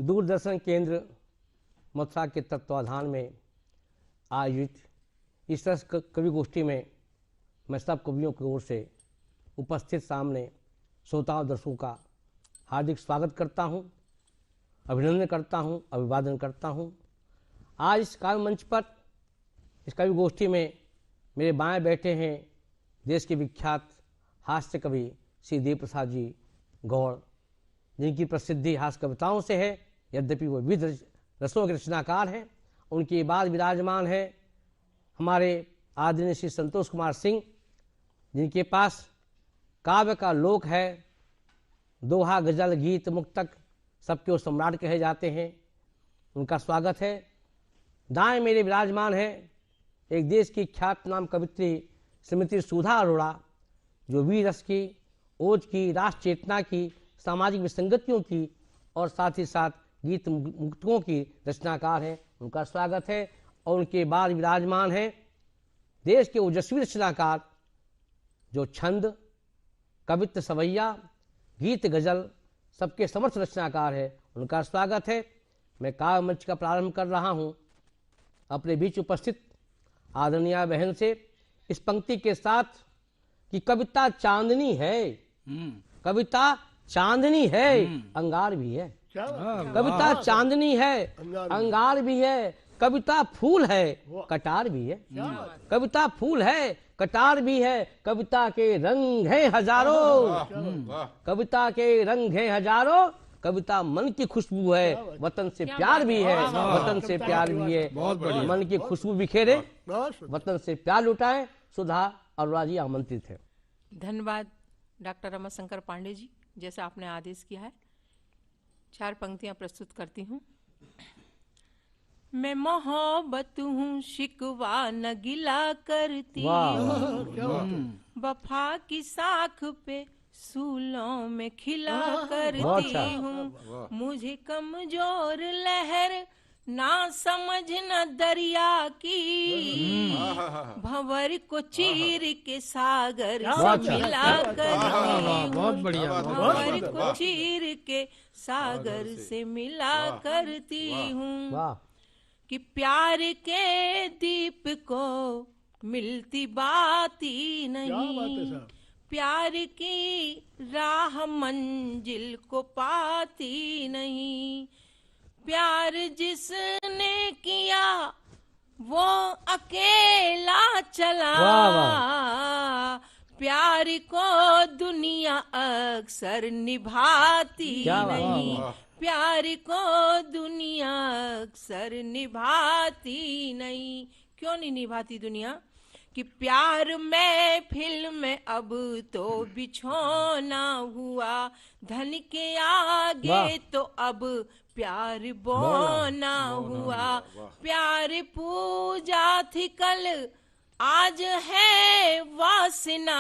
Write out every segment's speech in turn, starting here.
दूरदर्शन केंद्र मथुरा के तत्वाधान में आयोजित इस तरह कवि गोष्ठी में मैं सब कवियों की ओर से उपस्थित सामने श्रोताओं दर्शकों का हार्दिक स्वागत करता हूं, अभिनंदन करता हूं, अभिवादन करता हूं। आज इस काव्य मंच पर इस कवि गोष्ठी में मेरे बाएं बैठे हैं देश के विख्यात हास्य कवि श्री देव प्रसाद जी गौड़, जिनकी प्रसिद्धि हास्य कविताओं से है, यद्यपि वो विविध रसों के रचनाकार हैं। उनके बाद विराजमान है हमारे आदरणीय श्री संतोष कुमार सिंह, जिनके पास काव्य का लोक है, दोहा, गजल, गीत, मुक्तक सबके वो सम्राट कहे जाते हैं। उनका स्वागत है। दाएं मेरे विराजमान है एक देश की ख्यात नाम कवित्री श्रीमती सुधा अरोड़ा, जो वीर रस की, ओज की, राष्ट्र चेतना की, सामाजिक विसंगतियों की और साथ ही साथ गीत मुक्तकों की रचनाकार हैं। उनका स्वागत है। और उनके बाद विराजमान है देश के ओजस्वी रचनाकार, जो छंद, कवित्व, सवैया, गीत, गजल सबके समर्थ रचनाकार है। उनका स्वागत है। मैं काव्य मंच का प्रारंभ कर रहा हूं अपने बीच उपस्थित आदरणीय बहन से इस पंक्ति के साथ कि कविता चांदनी है, कविता चांदनी है, अंगार भी है। कविता चांदनी है, अंगार भी है। कविता फूल है, कटार भी है। कविता फूल है, कटार भी है। कविता के रंग है हजारों, कविता के रंग है हजारों। कविता मन की खुशबू है, वतन से प्यार भी है, वतन से प्यार भी है। मन की खुशबू बिखेरे, वतन से प्यार लुटाए। सुधा अरोड़ा जी आमंत्रित है। धन्यवाद डॉक्टर रमाशंकर पांडे जी, जैसा आपने आदेश किया है। 4 पंक्तियां प्रस्तुत करती हूँ। मैं मोहब्बत हूँ, शिकवा न गिला करती हूँ, वफा की साख पे सूलों में खिला करती हूँ। मुझे कमजोर लहर ना समझ न दरिया की, भंवर को चीर के सागर से मिला करती हूँ। भंवर को चीर के सागर से मिला करती हूँ। कि प्यार के दीप को मिलती बाती नहीं, प्यार की राह मंजिल को पाती नहीं। प्यार जिसने किया वो अकेला चला, प्यार को दुनिया अक्सर निभाती नहीं। प्यार को दुनिया अक्सर निभाती नहीं। क्यों नहीं निभाती दुनिया? कि प्यार में फिल्म में अब तो बिछोना हुआ, धन के आगे तो अब प्यार बोना हुआ। प्यार पूजा थी कल, आज है वासना।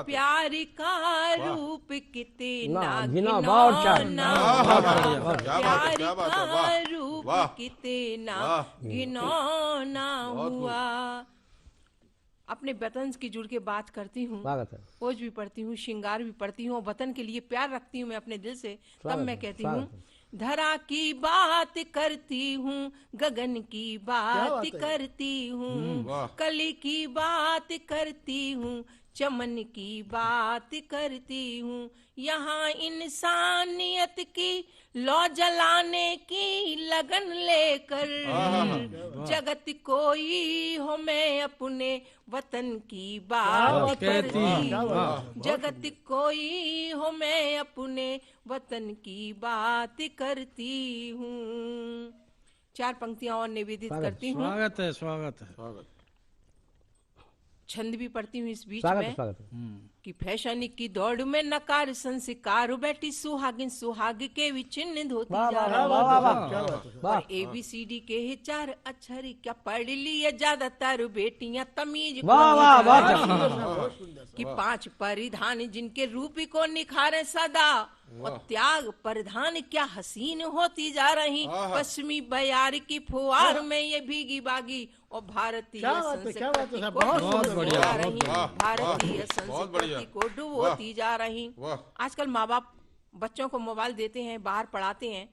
प्यार का रूप कितना घिनौना, प्यार का रूप कितना घिनौना हुआ। अपने वतन की जुड़ के बात करती हूँ, ओज भी पढ़ती हूँ, श्रृंगार भी पढ़ती हूँ, वतन के लिए प्यार रखती हूँ मैं अपने दिल से। तब मैं कहती हूँ, धरा की बात करती हूँ, गगन की बात करती हूँ, कली की बात करती हूँ, चमन की बात करती हूँ। यहाँ इंसानियत की लौ जलाने की लगन लेकर, जगत कोई हो मैं अपने वतन की बात करती हूँ। जगत कोई हो मैं अपने वतन की बात करती हूँ। 4 पंक्तियां और निवेदित करती हूँ। स्वागत है, स्वागत है। छंद भी पढ़ती हूँ इस बीच में। कि फैशन की दौड़ में नकार संस्कार, बैठी सुहागिन सुहाग के विचिन्न धोती जा रही। और ABCD के ही 4 अक्षर क्या पढ़ लिए ज्यादातर बेटियां तमीज कि 5 परिधान जिनके रूप को निखारे सदा, और त्याग परिधान क्या हसीन होती जा रही। पश्चिमी बयार की फुहार में ये भीगी बागी, और भारतीय संस्कृति को डुबोती जा रही। भारतीय संस्कृति को डुबोती जा रही। आजकल माँ बाप बच्चों को मोबाइल देते हैं, बाहर पढ़ाते हैं,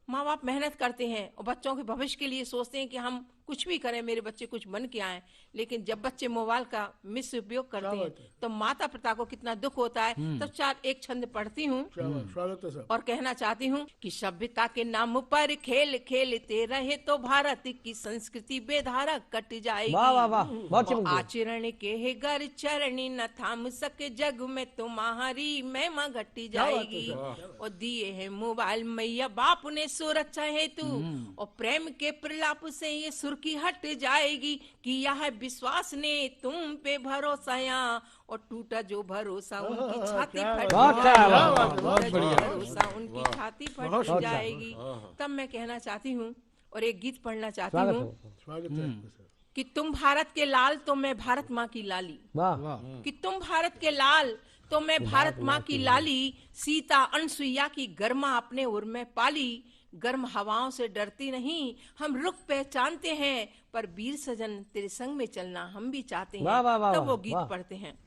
माँ बाप मेहनत करते हैं और बच्चों के भविष्य के लिए सोचते हैं कि हम कुछ भी करें, मेरे बच्चे कुछ बन के आए, लेकिन जब बच्चे मोबाइल का मिस उपयोग करते हैं तो माता पिता को कितना दुख होता है। तब एक छंद पढ़ती हूँ और कहना चाहती हूँ कि सभ्यता के नाम पर खेल खेलते रहे तो भारत की संस्कृति बेधारा कट जाएगी। वाह वाह वाह, बहुत चमक गया। आचरण के है घर चरणी न थाम सके जग में तुम्हारी महिमा घटी जाएगी। और दिए है मोबाइल मैया बाप ने सुरक्षा हेतु और प्रेम के प्रलाप से ये सुर्खी हट जाएगी कि यह विश्वास ने तुम पे भरोसा यहाँ और टूटा जो भरोसा उनकी छाती फट भरोसा उनकी छाती फट जाएगी। तब मैं कहना चाहती हूँ और एक गीत पढ़ना चाहती हूँ कि तुम भारत के लाल तो मैं भारत माँ की लाली, कि तुम भारत के लाल तो मैं भारत माँ की लाली, सीता अनसुईया की गर्मा अपने उर में पाली, गर्म हवाओं से डरती नहीं हम रुख पहचानते हैं, पर वीर सजन तेरे संग में चलना हम भी चाहते हैं। तब वो गीत पढ़ते हैं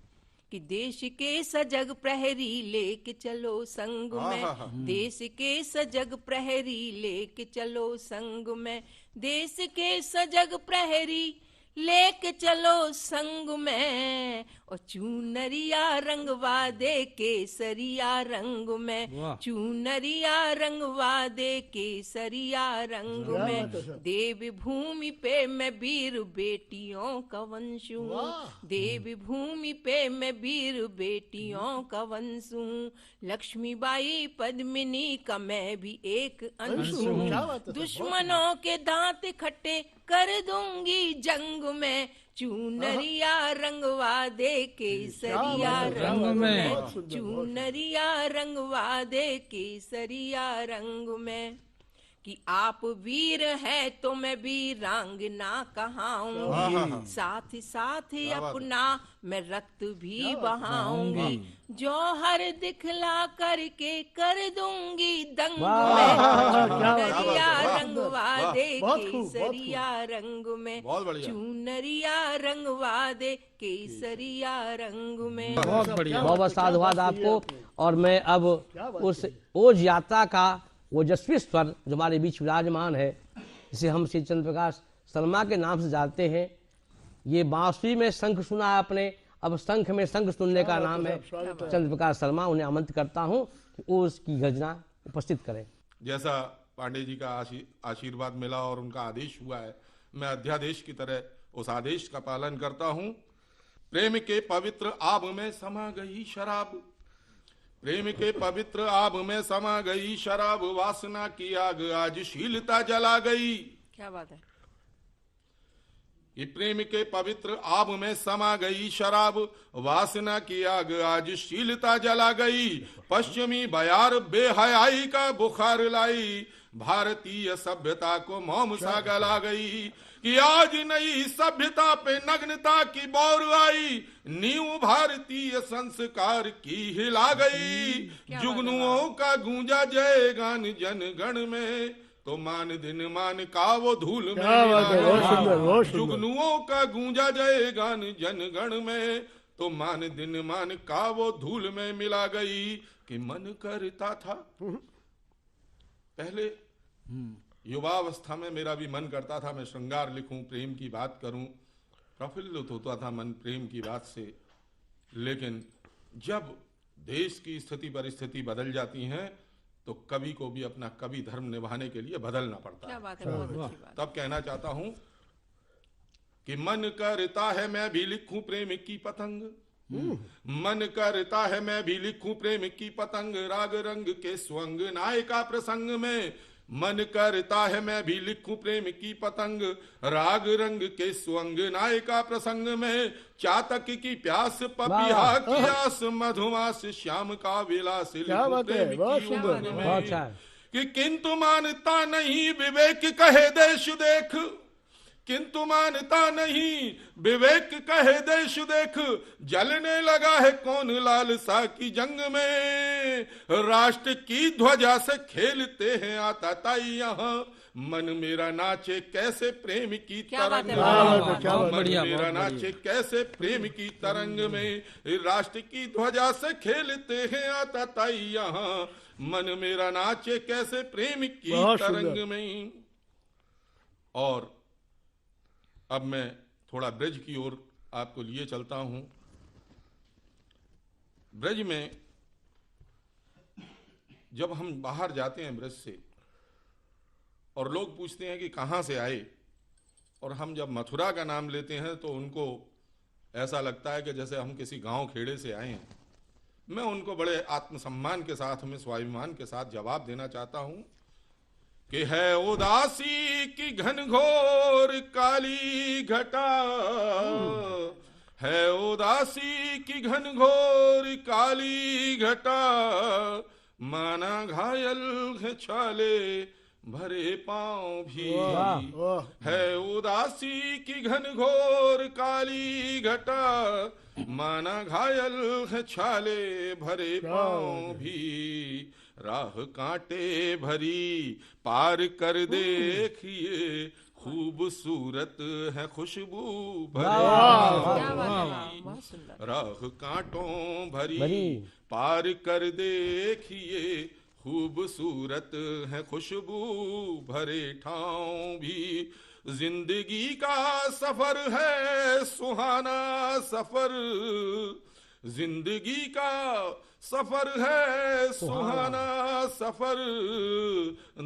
कि देश के सजग प्रहरी लेके चलो संग में, देश के सजग प्रहरी लेके चलो संग में, देश के सजग प्रहरी लेके चलो संग में, और चुनरिया रंगवा दे केसरिया रंग में, चुनरिया रंगवा दे केसरिया रंग में, देव भूमि पे मैं वीर बेटियों का वंश हूँ, देव भूमि पे मैं वीर बेटियों का वंश हूँ, लक्ष्मीबाई पद्मिनी का मैं भी एक अंश हूँ, दुश्मनों के दांत खट्टे कर दूंगी जंग में, चुनरिया रंगवा दे केसरिया रंग में, चुनरिया रंगवा दे केसरिया रंग में, कि आप वीर है तो मैं वीरांगना कहाऊंगी, साथ साथ अपना मैं रक्त भी बहाऊंगी, जौहर दिखला करके कर दूंगी दंग में, चुनरिया रंगवा दे केसरिया रंग में, चुनरिया रंगवा दे केसरिया रंग में। बहुत बढ़िया, बहुत साधुवाद आपको। और मैं अब उस ओज यात्रा का ओजस्वी स्वर जो हमारे बीच विराजमान है, जिसे हम श्री चंद्र प्रकाश शर्मा के नाम से जानते हैं, ये बांसुरी में शंख सुना आपने, अब शंख में शंख सुनने का नाम है चंद्र प्रकाश शर्मा। उन्हें आमंत्रित करता हूं कि वो उसकी गर्जना उपस्थित करें। जैसा पांडे जी का आशीर्वाद मिला और उनका आदेश हुआ है, मैं अध्यादेश की तरह उस आदेश का पालन करता हूं। प्रेम के पवित्र आब में समा गई शराब, प्रेम के पवित्र आब में समा गई शराब, वासना की आग आज शीलता जला गई। क्या बात है। कि प्रेम के पवित्र आब में समा गई शराब, वासना की आग आज शीलता जला गई, पश्चिमी बयार बेहयाई का बुखार लाई, भारतीय सभ्यता को मोम सा गला गई। कि आज नई सभ्यता पे नग्नता की बौर आई, नींव भारतीय संस्कार की हिला गई, जुगनुओं का गूंजा जय गान जन गण में, तो मान दिन मान का वो धूल में मिला गई, जुगनुओं का गूंजा जय गान जन गण में, तो मान दिन मान का वो धूल में मिला गई। कि मन करता था, पहले युवावस्था में मेरा भी मन करता था मैं श्रृंगार लिखूं, प्रेम की बात करूं, प्रफुल्लित होता था मन प्रेम की बात से, लेकिन जब देश की स्थिति परिस्थिति बदल जाती हैं तो कवि को भी अपना कवि धर्म निभाने के लिए बदलना पड़ता है। क्या बात है, बहुत अच्छी बात। तब कहना चाहता हूं कि मन करता है मैं भी लिखूं प्रेम की पतंग, मन करता है मैं भी लिखूं प्रेम की पतंग, राग रंग के स्वंग नायका प्रसंग में, मन करता है मैं भी लिखूं प्रेम की पतंग, राग रंग के स्वंग नायका प्रसंग में, चातक की प्यास पपिहा की आस, मधुमास श्याम का विलास लिखूं प्रेम की उमंग में। कि किंतु मानता नहीं विवेक कहे देश देख, किंतु मानता नहीं विवेक कहे देश देख, जलने लगा है कौन लालसा की जंग में, राष्ट्र की ध्वजा से खेलते हैं आताताई यहाँ, मन मेरा नाचे कैसे प्रेम की क्या बात तरंग है, में, मन मेरा नाचे कैसे प्रेम की तरंग में, राष्ट्र की ध्वजा से खेलते हैं आताताई यहाँ, मन मेरा नाचे कैसे प्रेम की तरंग में। और अब मैं थोड़ा ब्रज की ओर आपको लिए चलता हूं। ब्रज में जब हम बाहर जाते हैं ब्रज से और लोग पूछते हैं कि कहाँ से आए, और हम जब मथुरा का नाम लेते हैं तो उनको ऐसा लगता है कि जैसे हम किसी गांव खेड़े से आए हैं। मैं उनको बड़े आत्मसम्मान के साथ, में स्वाभिमान के साथ जवाब देना चाहता हूं कि है उदासी की घनघोर काली घटा, है उदासी की घनघोर काली घटा, माना घायल है छाले भरे पांव भी, है उदासी की घनघोर काली घटा, माना घायल है छाले भरे पांव भी, राह कांटे भरी पार कर देखिए, खूबसूरत है खुशबू भरी, राह कांटों भरी पार कर देखिए, खूबसूरत है खुशबू भरे ठाव भी, जिंदगी का सफर है सुहाना सफर, जिंदगी का सफर है सुहाना सफर,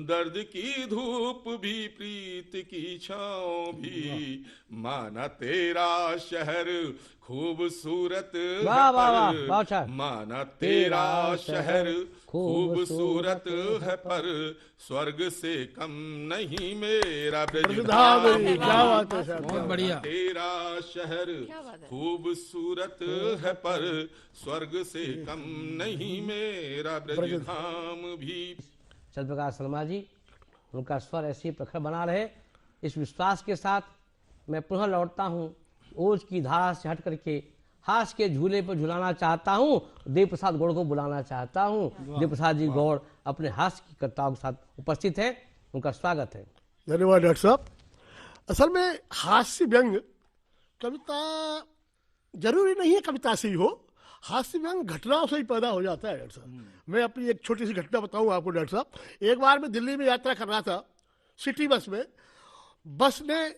दर्द की धूप भी प्रीत की छाँव भी, माना तेरा शहर खूबसूरत है पर, माना तेरा शहर खूबसूरत है पर, स्वर्ग से कम नहीं मेरा ब्रजधाम, बहुत बढ़िया। तेरा शहर खूबसूरत है पर, स्वर्ग से कम नहीं मेरा ब्रजधाम भी। चंद्रप्रकाश शर्मा जी, उनका स्वर ऐसे ही प्रखर बना रहे, इस विश्वास के साथ मैं पुनः लौटता हूँ ओज की धारा से हट करके हास के झूले पर झुलाना चाहता हूँ, देव प्रसाद गौड़ को बुलाना चाहता हूँ। देव प्रसाद जी गौड़ अपने हास की कर्ताओं के साथ उपस्थित है, उनका स्वागत है। धन्यवाद डॉक्टर साहब। असल में हास्य व्यंग कविता जरूरी नहीं है कविता से ही हो, हास्य व्यंग घटनाओं से ही पैदा हो जाता है डॉक्टर साहब। मैं अपनी एक छोटी सी घटना बताऊं आपको डॉक्टर साहब। एक बार मैं दिल्ली में यात्रा कर रहा था सिटी बस में, बस ने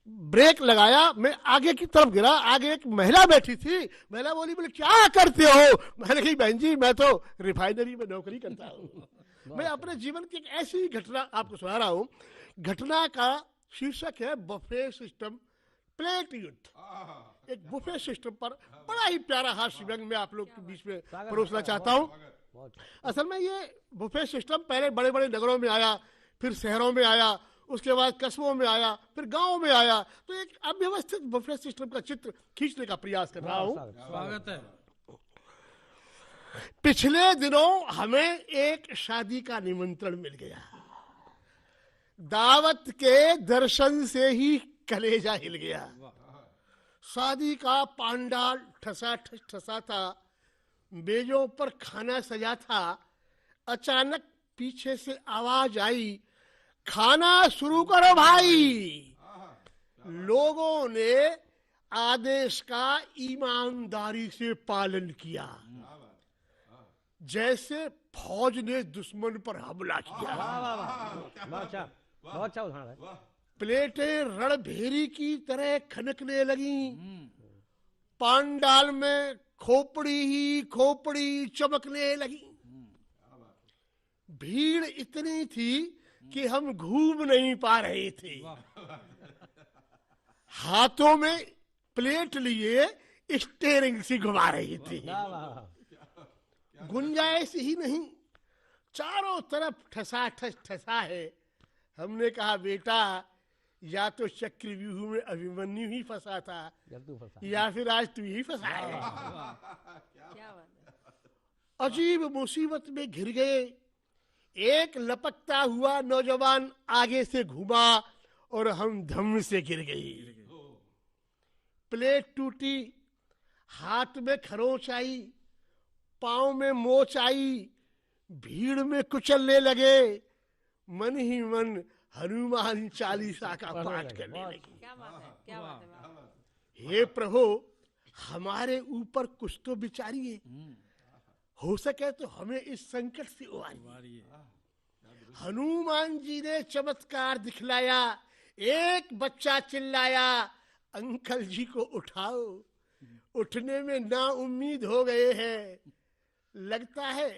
ब्रेक लगाया, मैं आगे की तरफ गिरा, आगे एक महिला बैठी थी, महिला बोली बोले क्या करते हो, मैंने कही बहन जी मैं तो रिफाइनरी में नौकरी करता हूँ। मैं अपने जीवन की एक ऐसी घटना आपको सुना रहा हूँ। घटना का शीर्षक है बफे सिस्टम प्लेट युद्ध। एक बुफे सिस्टम पर बड़ा ही प्यारा हास्य व्यंग मैं आप लोग के बीच में परोसना चाहता हूँ। असल में ये बुफे सिस्टम पहले बड़े बड़े नगरों में आया, फिर शहरों में आया, उसके बाद कस्बों में आया, फिर गांव में आया। तो एक अव्यवस्थित बुफे सिस्टम का चित्र खींचने का प्रयास कर रहा हूँ। स्वागत है। पिछले दिनों हमें एक शादी का निमंत्रण मिल गया। दावत के दर्शन से ही कलेजा हिल गया। शादी का पांडाल ठसा था, मेजों पर खाना सजा था। अचानक पीछे से आवाज आई, खाना शुरू करो भाई। लोगों ने आदेश का ईमानदारी से पालन किया, जैसे फौज ने दुश्मन पर हमला किया। बहुत अच्छा उदाहरण है। प्लेटें रणभेरी की तरह खनकने लगी। पांडाल में खोपड़ी ही खोपड़ी चमकने लगी। भीड़ इतनी थी कि हम घूम नहीं पा रहे थे। हाथों में प्लेट लिए स्टीयरिंग से घुमा रही थी। गुंजाइश ही नहीं, चारों तरफ ठसा है। हमने कहा बेटा या तो चक्रव्यूह में अभिमन्यु ही फंसा था या फिर आज तू ही फंसा है। अजीब मुसीबत में घिर गए। एक लपकता हुआ नौजवान आगे से घुमा और हम धम से गिर गई। प्लेट टूटी, हाथ में खरोंच आई, पांव में मोच आई। भीड़ में कुचलने लगे। मन ही मन हनुमान चालीसा का पाठ करने लगी। क्या बात है, क्या बात है बाबा। हे प्रभु, हमारे ऊपर कुछ तो विचारिए, हो सके तो हमें इस संकट से उबारिए। हनुमान जी ने चमत्कार दिखलाया। एक बच्चा चिल्लाया, अंकल जी को उठाओ, उठने में ना उम्मीद हो गए हैं, लगता है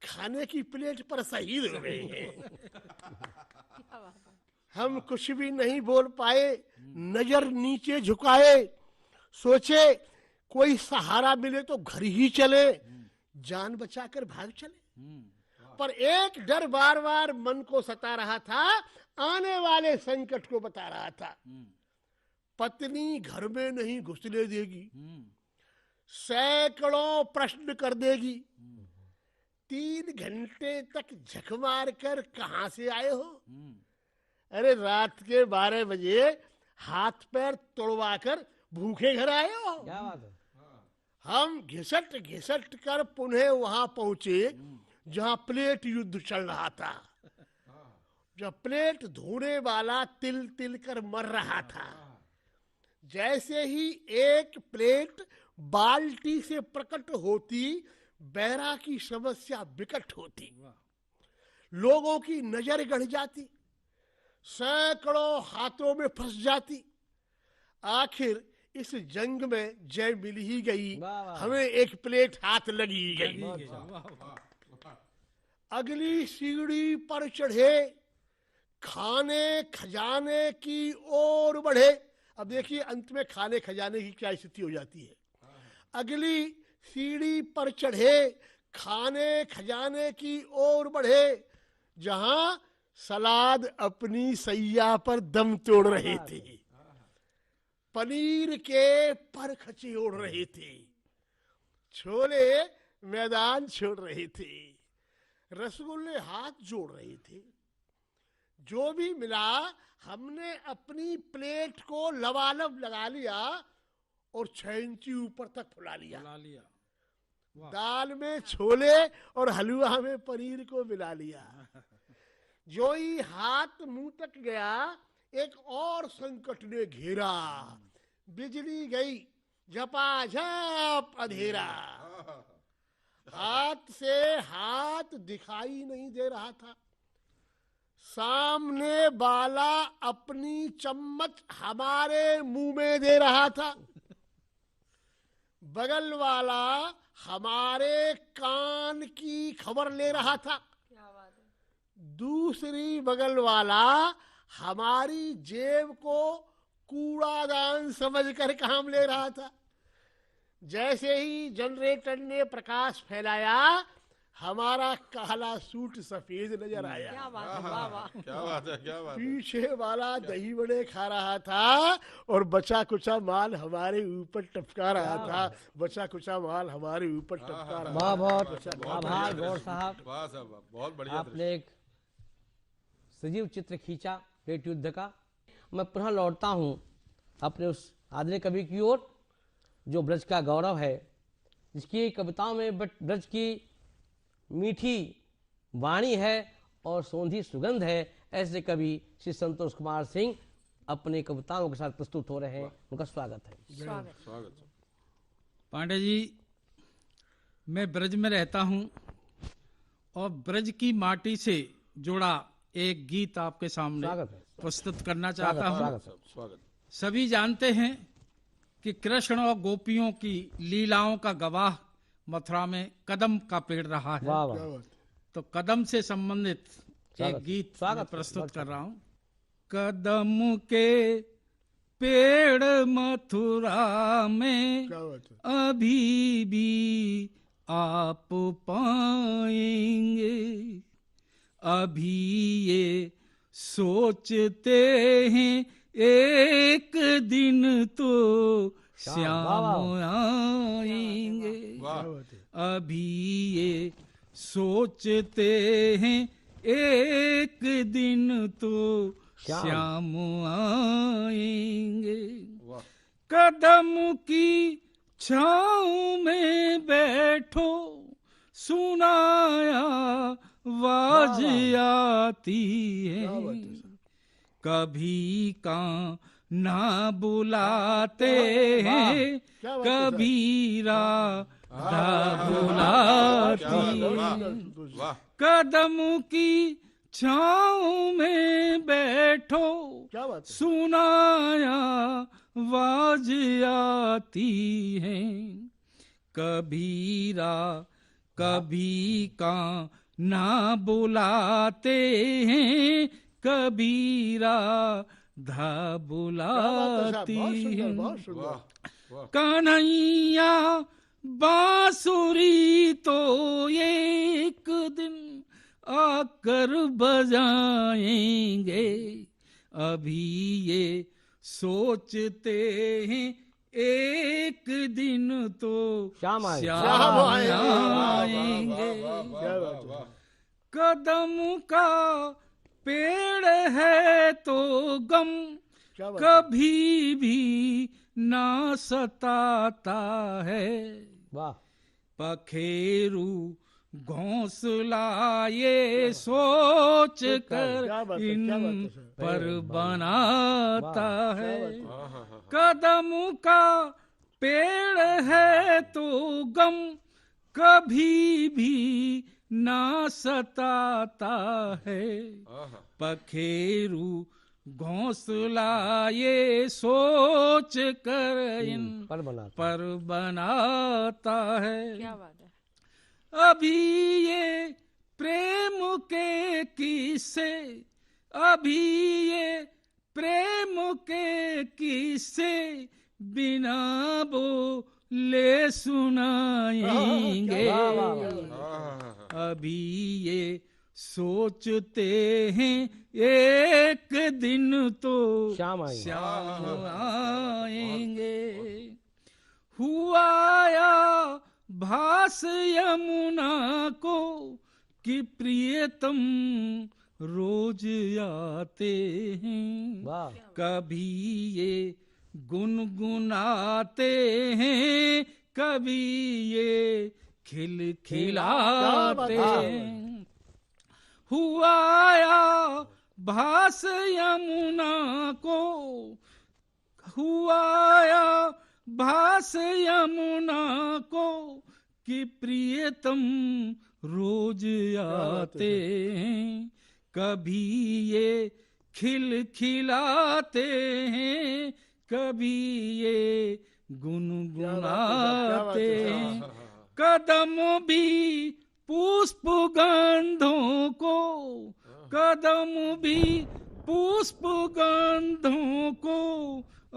खाने की प्लेट पर शहीद हो गए हैं। क्या बात है। हम कुछ भी नहीं बोल पाए, नजर नीचे झुकाए, सोचे कोई सहारा मिले तो घर ही चले, जान बचाकर भाग चले। पर एक डर बार बार मन को सता रहा था, आने वाले संकट को बता रहा था। पत्नी घर में नहीं घुसने देगी, सैकड़ों प्रश्न कर देगी, 3 घंटे तक झक मार कर कहां से आए हो? अरे रात के 12 बजे हाथ पैर तोड़वा कर भूखे घर आए हो? क्या बात है। हम घिसट घिसट कर पुनः वहां पहुंचे जहां प्लेट युद्ध चल रहा था। जब प्लेट धोने वाला तिल तिल कर मर रहा था, जैसे ही एक प्लेट बाल्टी से प्रकट होती, बैरा की समस्या विकट होती, लोगों की नजर गड़ जाती, सैकड़ों हाथों में फंस जाती। आखिर इस जंग में जय मिल ही गई, वाह, वाह। हमें एक प्लेट हाथ लगी ही गई। अगली सीढ़ी पर चढ़े, खाने खजाने की ओर बढ़े। अब देखिए अंत में खाने खजाने की क्या स्थिति हो जाती है। अगली सीढ़ी पर चढ़े, खाने खजाने की ओर बढ़े, जहां सलाद अपनी सैया पर दम तोड़ रहे थे, पनीर के पर खचोड़ रहे थे, छोले मैदान छोड़ रहे थे, रसगुल्ले हाथ जोड़ रहे थे। जो भी मिला हमने अपनी प्लेट को लबालब लगा लिया और 6 इंची ऊपर तक फुला लिया। दाल में छोले और हलवा में पनीर को मिला लिया। जो ही हाथ मुंह तक गया, एक और संकट ने घेरा। बिजली गई, झपाझप अंधेरा, हाथ से हाथ दिखाई नहीं दे रहा था। सामने वाला अपनी चम्मच हमारे मुंह में दे रहा था, बगल वाला हमारे कान की खबर ले रहा था, क्या बात है। दूसरी बगल वाला हमारी जेब को कूड़ादान समझकर काम ले रहा था। जैसे ही जनरेटर ने प्रकाश फैलाया, हमारा काला सूट सफेद नजर आया। क्या बात है बाबा। क्या बात है, क्या बात है। पीछे वाला दही बड़े खा रहा था और बचा कुचा माल हमारे ऊपर टपका रहा था। बचा कुचा माल हमारे ऊपर टपका रहा वाह, था। बहुत आभार गौर साहब। वाह साहब वाह, बहुत बढ़िया दृश्य। आपने एक सजीव चित्र खींचा प्लेट युद्ध का। मैं पुनः लौटता हूँ अपने उस आदरणीय कवि की ओर, जो ब्रज का गौरव है, जिसकी कविताओं में ब्रज की मीठी वाणी है और सौंधी सुगंध है। ऐसे कवि श्री संतोष कुमार सिंह अपने कविताओं के साथ प्रस्तुत हो रहे हैं। उनका स्वागत है। स्वागत। स्वागत। पांडे जी, मैं ब्रज में रहता हूँ और ब्रज की माटी से जुड़ा एक गीत आपके सामने स्वागत है। प्रस्तुत करना चाहता हूँ। स्वागत है। स्वागत। सभी जानते हैं कि कृष्ण और गोपियों की लीलाओं का गवाह मथुरा में कदम का पेड़ रहा है। वाह वाह। तो कदम से संबंधित स्वागत। एक गीत स्वागत। मैं प्रस्तुत कर रहा हूँ। कदम के पेड़ मथुरा में क्या बात है। अभी भी आप पाएंगे, अभी ये सोचते हैं एक दिन तो श्याम आएंगे, वाह। अभी ये सोचते हैं एक दिन तो श्याम आएंगे। वाह। कदम की छाँव में बैठो, सुनाया आवाज आती है, कभी का ना बुलाते हैं, क्या बात है कभी राधा बुलाती है। वाह कदम की छाँव में बैठो, क्या बात है सुनाया आवाज आती है। कबीरा कभी का ना बुलाते हैं, कबीरा धा बुलाती है। बहुत सुंदर वाह वाह कन्हैया बांसुरी तो एक दिन आकर बजाएंगे, अभी ये सोचते हैं एक दिन तो श्याम आएंगे। श्याम वाह, आएंगे। क्या बात है कदम का पेड़ है तो गम क्या बात है कभी भी ना सताता है। वाह पखेरू घोंसला ये सोच क्या कर बात है, इन क्या बात है सर। पर बनाता है। क्या बात है। कदम का पेड़ है तो गम कभी भी ना सताता है। पखेरू घोंसला ये सोच कर इन पर बना पर बनाता है। क्या बात है। अभी ये प्रेम के किस्से, अभी ये प्रेम के किस्से बिना बोले सुनाएंगे। अभी ये सोचते हैं एक दिन तो श्याम आएंगे। श्याम आएंगे। हुआ या भास यमुना को कि प्रियतम रोज आते हैं, वाह कभी ये गुनगुनाते हैं, कभी ये खिलखिलाते हैं। हुआ या भास यमुना को, हुआ या भास यमुना को कि प्रियतम रोज आते हैं, कभी ये खिलखिलाते हैं, कभी ये गुनगुनाते हैं। कदम भी पुष्प गंधों को, कदम भी पुष्प गंधों को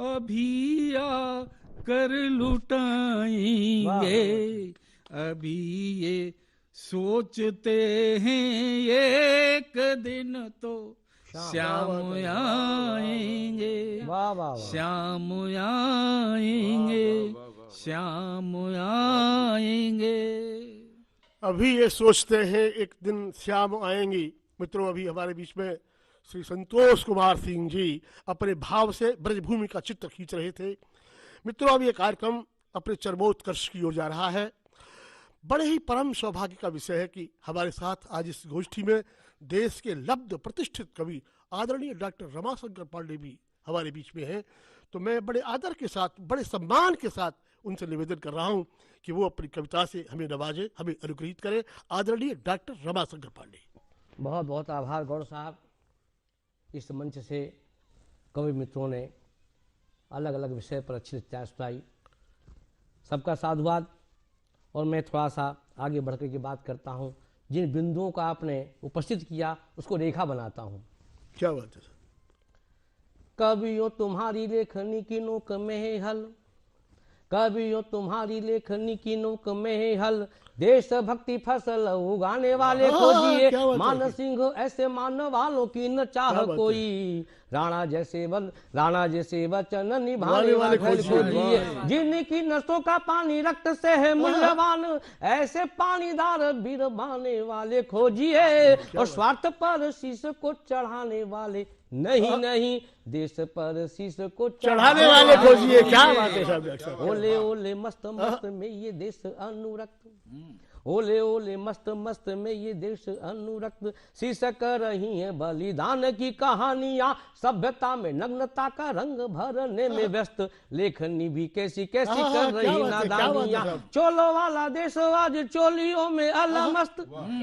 अभी आकर लुटाएंगे। अभी ये सोचते हैं एक दिन तो श्याम आएंगे। वाह वाह वाह श्याम आएंगे, श्याम आएंगे। अभी ये सोचते हैं एक दिन श्याम आएंगी। मित्रों, अभी हमारे बीच में श्री संतोष कुमार सिंह जी अपने भाव से ब्रजभूमि का चित्र खींच रहे थे। मित्रों, अब ये कार्यक्रम अपने चरमोत्कर्ष की ओर जा रहा है। बड़े ही परम सौभाग्य का विषय है कि हमारे साथ आज इस गोष्ठी में देश के लब्ध प्रतिष्ठित कवि आदरणीय डॉक्टर रमाशंकर पांडे भी हमारे बीच में हैं। तो मैं बड़े आदर के साथ, बड़े सम्मान के साथ उनसे निवेदन कर रहा हूं कि वो अपनी कविता से हमें नवाजे, हमें अनुग्रहित करें। आदरणीय डॉक्टर रमाशंकर पांडे। बहुत बहुत आभार गौर साहब। इस मंच से कवि मित्रों ने अलग अलग विषय पर अच्छी चर्चा सुनाई, सबका साधुवाद। और मैं थोड़ा सा आगे बढ़कर के बात करता हूँ। जिन बिंदुओं का आपने उपस्थित किया उसको रेखा बनाता हूँ। क्या बात है सर। कवियों तुम्हारी लेखनी की नोक में है हल, कवियों तुम्हारी लेखनी की नोक में है हल, देश भक्ति फसल उगाने वाले खोजिए। क्या बात है। मान सिंह ऐसे मान वालों की न चाह क्या बात कोई, राणा जैसे वचन निभाने वाले वाले वाले खोजिए। खोजिए। जिनकी नसों का पानी रक्त से है मूल्यवान, ऐसे पानीदार वीर बाने वाले खोजिए। और स्वार्थ पर शीश को चढ़ाने वाले नहीं, देश पर शीश को चढ़ाने वाले खोजिए। क्या बात है साहब। ओले ओले मस्त मस्त में ये देश अनुरक्त, ओले ओले मस्त मस्त में ये देश अनुरक्त, शीर्षक रही है बलिदान की कहानियां, सभ्यता में नग्नता का रंग भरने में व्यस्त, लेखनी भी कैसी कैसी कर रही नादानियां। चोलो वाला देश आज चोलियों में अलमस्त,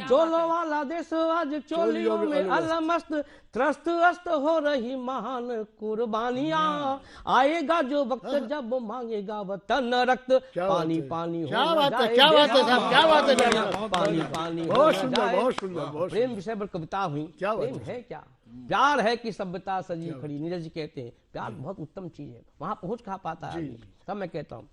चोलो वाला देश आज चोलियों में अलमस्त, त्रस्त अस्त हो रही महान कुर्बानियां, आएगा जो वक्त जब मांगेगा वतन रक्त, पानी पानी हो क्या बात है, जाए क्या बात है देश साहब, क्या बात है का, पानी पानी हो बहुत सुंदर, जाए। बहुत सुंदर, बहुत प्रेम विषय पर कविता हुई। क्या बात प्रेम है क्या? प्यार है कि सभ्यता सजी खड़ी। नीरज जी कहते हैं प्यार बहुत उत्तम चीज है, वहां पहुंच कहाँ पाता है आदमी। तब मैं कहता हूँ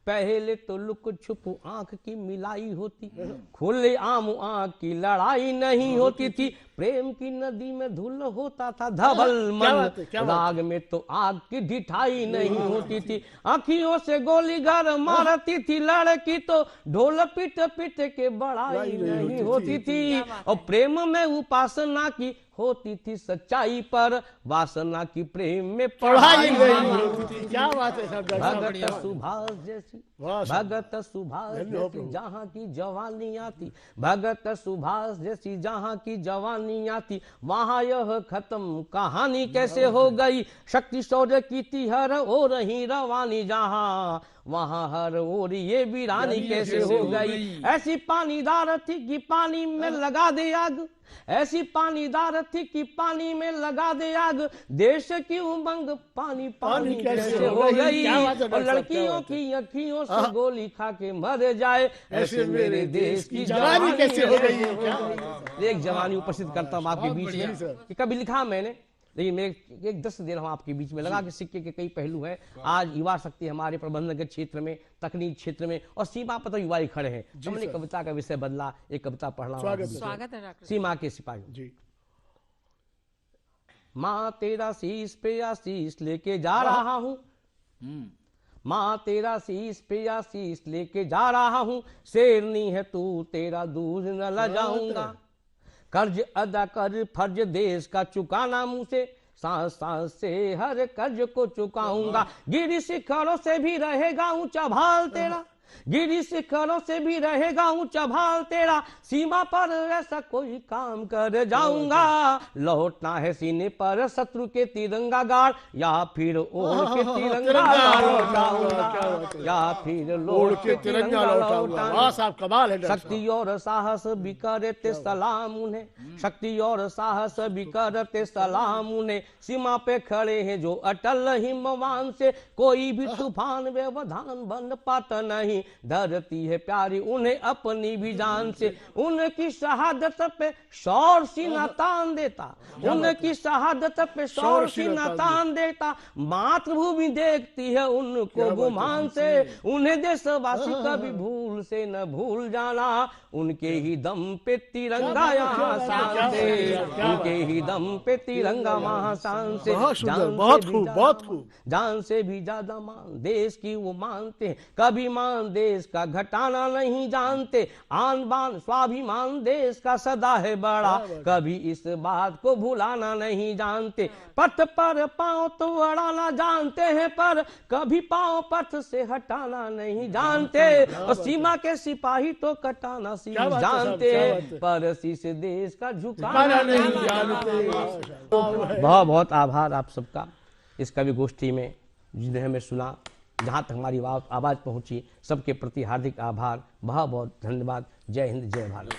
पहले तो लुक छुप आंख की मिलाई होती, खुले आम आंख की लड़ाई नहीं होती थी, प्रेम की नदी में धुल होता था धवल मन, राग में तो आग की ढिठाई नहीं होती थी, आंखियों से गोली घर मारती थी लड़की तो ढोल पिट पिट के बड़ाई नहीं होती थी, और प्रेम में उपासना की होती थी सच्चाई पर, वासना की प्रेम में पढ़ाई नहीं होती थी। क्या बात है साहब, भगत सुभाष जैसी, भगत सुभाष जैसी जहाँ की जवानी आती, भगत सुभाष जैसी जहाँ की जवानी आती, वहाँ यह खत्म कहानी कैसे हो गई, शक्ति शौर्य की थी हर ओर ही रवानी जहाँ, वहाँ हर ओर ये वीरानी कैसे हो गई। ऐसी पानीदार थी कि पानी में लगा दे आग, ऐसी पानीदार थी कि पानी में लगा दे आग, देश की उमंग पानी पानी कैसे हो गई, और लड़कियों की अखियों से गोली खा के मर जाए, ऐसे मेरे देश की जवानी कैसे हो गई। एक जवानी उपस्थित करता हूँ आपके बीच में कि कभी लिखा मैंने, लेकिन मैं एक 10 दे रहा हूँ आपके बीच में, लगा कि सिक्के के कई पहलू हैं। आज युवा शक्ति हमारे प्रबंधन के क्षेत्र में, तकनीक क्षेत्र में, और सीमा पर तो युवा ही खड़े हैं। हमने कविता का विषय बदला, एक कविता पढ़ रहा हूँ। स्वागत है डॉक्टर। सीमा के सिपाही जी। माँ तेरा शीश पे आशीष लेके जा रहा हूँ, माँ तेरा शीश पे आशीष लेके जा रहा हूँ, शेरनी है तू तेरा दूध न ल जाऊंगा, कर्ज अदा कर फर्ज देश का चुकाना मुँह से, सांस सांस से हर कर्ज को चुकाऊंगा, गिरी शिखरों से भी रहेगा ऊंचा भाल तेरा, गिरी शिखरों से भी रहेगा ऊंचा भाल तेरा, सीमा पर ऐसा कोई काम कर जाऊंगा, लौटना है सीने पर शत्रु के तिरंगा गाड़, या फिर ओढ़ के तिरंगा लौटाऊंगा, या फिर ओढ़ के तिरंगा लौटाऊंगा। वाह साहब, कमाल है। शक्ति और साहस भी करते सलाम उन्हें, शक्ति और साहस भी करते सलाम उन्हें, सीमा पे खड़े हैं जो अटल हिमवान से, कोई भी तूफान व्यवधान बन पाता नहीं, धरती है प्यारी उन्हें अपनी भी जान से, उनकी शहादत पे शौर सीना तान देता, उनकी शहादत पे शौर सीना तान देता, मातृभूमि देखती है उनको गुमान से, उन्हें देशवासी कभी भूल से न भूल जाना, उनके ही दम पे तिरंगा यहाँ शान से, उनके ही दम पे तिरंगा वहाँ शान से, बहुत खूब, बहुत खूब। जान से भी ज्यादा मान देश की वो मानते हैं, कभी मान देश का घटाना नहीं जानते, आन बान स्वाभिमान देश का सदा है बड़ा, कभी इस बात को भुलाना नहीं जानते, पथ पर पांव तो अड़ाना जानते हैं पर कभी पांव पथ से हटाना नहीं जानते, और सीमा के सिपाही तो कटाना शीश जानते हैं पर शीश देश का झुकाना नहीं जानते। बहुत बहुत आभार आप सबका इस कवि गोष्ठी में जिन्हें हमें सुना, जहाँ तक हमारी आवाज़ पहुँची, सबके प्रति हार्दिक आभार, बहुत बहुत धन्यवाद। जय हिंद, जय भारत।